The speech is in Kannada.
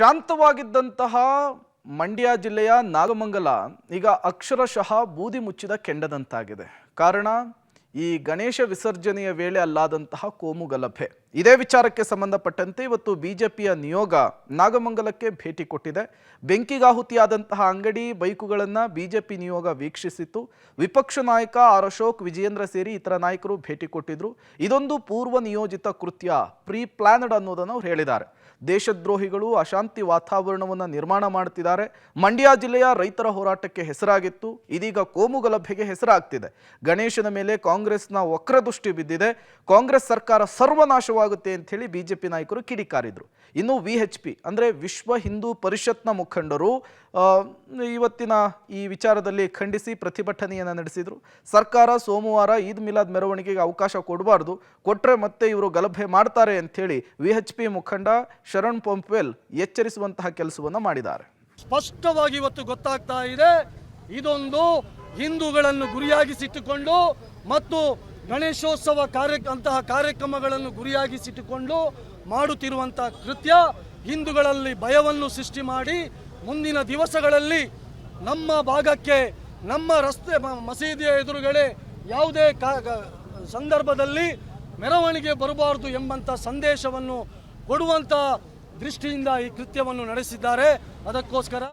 ಶಾಂತವಾಗಿದ್ದಂತಹ ಮಂಡ್ಯ ಜಿಲ್ಲೆಯ ನಾಗಮಂಗಲ ಈಗ ಅಕ್ಷರಶಃ ಬೂದಿ ಮುಚ್ಚಿದ ಕೆಂಡದಂತಾಗಿದೆ. ಕಾರಣ ಈ ಗಣೇಶ ವಿಸರ್ಜನೆಯ ವೇಳೆ ಅಲ್ಲಾದಂತಹ ಕೋಮು ಗಲಭೆ. ಇದೇ ವಿಚಾರಕ್ಕೆ ಸಂಬಂಧಪಟ್ಟಂತೆ ಇವತ್ತು ಬಿಜೆಪಿಯ ನಿಯೋಗ ನಾಗಮಂಗಲಕ್ಕೆ ಭೇಟಿ ಕೊಟ್ಟಿದೆ. ಬೆಂಕಿಗಾಹುತಿಯಾದಂತಹ ಅಂಗಡಿ ಬೈಕುಗಳನ್ನು ಬಿಜೆಪಿ ನಿಯೋಗ ವೀಕ್ಷಿಸಿತ್ತು. ವಿಪಕ್ಷ ನಾಯಕ ಆರ್ ಅಶೋಕ್, ವಿಜಯೇಂದ್ರ ಸೇರಿ ಇತರ ನಾಯಕರು ಭೇಟಿ ಕೊಟ್ಟಿದ್ರು. ಇದೊಂದು ಪೂರ್ವ ನಿಯೋಜಿತ ಕೃತ್ಯ, ಪ್ರೀ ಪ್ಲಾನ್ಡ್ ಅನ್ನೋದನ್ನು ಅವರು ಹೇಳಿದ್ದಾರೆ. ದೇಶದ್ರೋಹಿಗಳು ಅಶಾಂತಿ ವಾತಾವರಣವನ್ನು ನಿರ್ಮಾಣ ಮಾಡುತ್ತಿದ್ದಾರೆ. ಮಂಡ್ಯ ಜಿಲ್ಲೆಯ ರೈತರ ಹೋರಾಟಕ್ಕೆ ಹೆಸರಾಗಿತ್ತು, ಇದೀಗ ಕೋಮು ಗಲಭೆಗೆ ಹೆಸರಾಗ್ತಿದೆ. ಗಣೇಶನ ಮೇಲೆ ಕಾಂಗ್ರೆಸ್ನ ವಕ್ರದೃಷ್ಟಿ ಬಿದ್ದಿದೆ. ಕಾಂಗ್ರೆಸ್ ಸರ್ಕಾರ ಸರ್ವನಾಶವಾಗುತ್ತೆ ಅಂತ ಹೇಳಿ ಬಿಜೆಪಿ ನಾಯಕರು ಕಿಡಿಕಾರಿದ್ರು. ಇನ್ನು ವಿಎಚ್ಪಿ ಅಂದ್ರೆ ವಿಶ್ವ ಹಿಂದೂ ಪರಿಷತ್ನ ಮುಖಂಡರು ಇವತ್ತಿನ ಈ ವಿಚಾರದಲ್ಲಿ ಖಂಡಿಸಿ ಪ್ರತಿಭಟನೆಯನ್ನು ನಡೆಸಿದ್ರು. ಸರ್ಕಾರ ಸೋಮವಾರ ಈದ್ ಮಿಲಾದ್ ಮೆರವಣಿಗೆಗೆ ಅವಕಾಶ ಕೊಡಬಾರ್ದು, ಕೊಟ್ರೆ ಮತ್ತೆ ಇವರು ಗಲಭೆ ಮಾಡ್ತಾರೆ ಅಂತ ಹೇಳಿ ವಿಎಚ್ಪಿ ಮುಖಂಡ ಶರಣ್ ಪೊಂಪ್ವೆಲ್ ಎಚ್ಚರಿಸುವಂತಹ ಕೆಲಸವನ್ನು ಮಾಡಿದ್ದಾರೆ. ಸ್ಪಷ್ಟವಾಗಿ ಇವತ್ತು ಗೊತ್ತಾಗ್ತಾ ಇದೆ, ಇದೊಂದು ಹಿಂದೂಗಳನ್ನು ಗುರಿಯಾಗಿಸಿಟ್ಟುಕೊಂಡು ಮತ್ತು ಗಣೇಶೋತ್ಸವ ಅಂತಹ ಕಾರ್ಯಕ್ರಮಗಳನ್ನು ಗುರಿಯಾಗಿಸಿಟ್ಟುಕೊಂಡು ಮಾಡುತ್ತಿರುವಂತಹ ಕೃತ್ಯ. ಹಿಂದೂಗಳಲ್ಲಿ ಭಯವನ್ನು ಸೃಷ್ಟಿ ಮಾಡಿ ಮುಂದಿನ ದಿವಸಗಳಲ್ಲಿ ನಮ್ಮ ಭಾಗಕ್ಕೆ, ನಮ್ಮ ರಸ್ತೆ ಮಸೀದಿಯ ಎದುರುಗಡೆ ಯಾವುದೇ ಸಂದರ್ಭದಲ್ಲಿ ಮೆರವಣಿಗೆ ಬರಬಾರದು ಎಂಬಂಥ ಸಂದೇಶವನ್ನು ಕೊಡುವಂಥ ದೃಷ್ಟಿಯಿಂದ ಈ ಕೃತ್ಯವನ್ನು ನಡೆಸಿದ್ದಾರೆ. ಅದಕ್ಕೋಸ್ಕರ